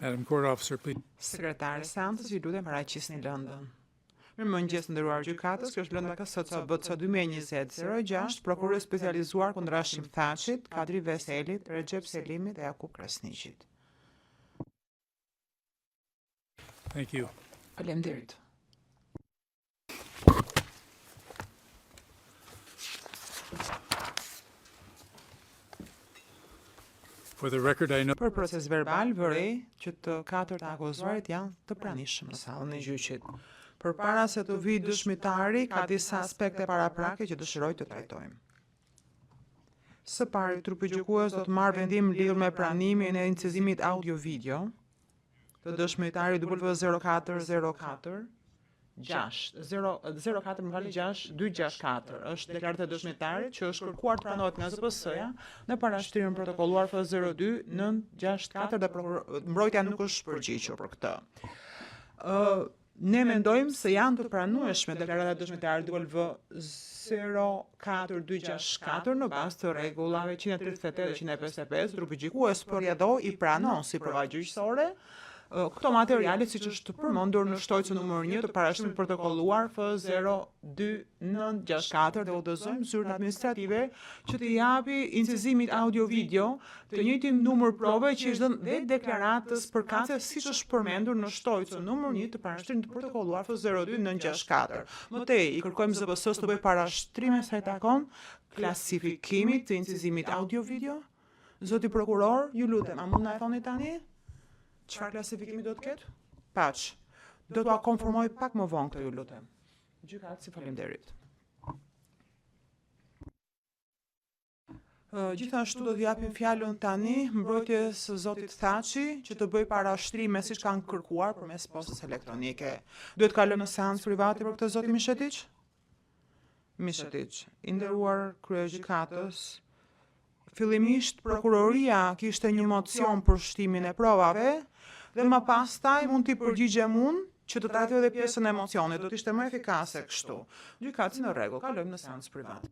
Madam Court Officer, please. Sekretari i seancës, ju lutem paraqisni lëndën. Mirëmëngjes nderuar gjykatës, kjo është lënda KSC BC 2020-06, prokurori specializuar kundër Hashim Thaçit, Kadri Veselit, Recep Selimit dhe Jakub Krasniqit. Thank you. Faleminderit. For the record, I know Për proces verbal vërej që të katërt akuzuarit janë të pranishëm në sallën e gjyqit. Përpara se të vijë dëshmitari, ka disa aspekte paraprake që dëshiroj të trajtojmë. Së pari, trupi gjykues do të marrë vendim lidhur me pranimin e incizimit audio-video të dëshmitarit W0404 0264 është deklarata e dëshmitarit që është kërkuar të pranohet nga ZPS-ja në parashtrirjen protokolluar F02 964 dhe mbrojtja nuk është përgjigjur për këtë. Ne mendojmë se janë të pranueshme deklarata e dëshmitarit W04264 në bazë të rregullave 138 dhe 155, trupi gjykues përjetoi i pranon si prova gjyqësore këto materiale siç është përmendur në shtojcën numër 1 të parashkrimit protokolluar F02964 dhe udhëzojmë zyrën administrative që të japi incizimit audio-video të njëjtin numër prove që është dhënë dhe deklaratës përkatëse siç është përmendur në shtojcën numër 1 të parashtrimit të protokolluar F02964. Më tej, i kërkojmë ZPS-s të bëjë parashtrime sa i takon klasifikimit të incizimit audio-video. Zoti prokuror, ju lutem, a mund na e thoni tani? Çfarë klasifikimi do të ketë? Paç. Do t'ua konfirmoj pak më vonë këtë, ju lutem. Gjykatësi, faleminderit. Gjithashtu do t'japim fjalën tani mbrojtjes së zotit Thaçi që të bëjë parashtrime siç kanë kërkuar përmes postës elektronike. Duhet kalojmë në seancë private për këtë zoti Mishetiç? Mishetiç, i nderuar kryegjykatës, fillimisht prokuroria kishte një mocion për shtimin e provave dhe më pastaj mund t'i përgjigjem unë që të trajtoj edhe pjesën e emocionit, do të ishte më efikase kështu. Gjykatësi në rregull, kalojmë në seancë private.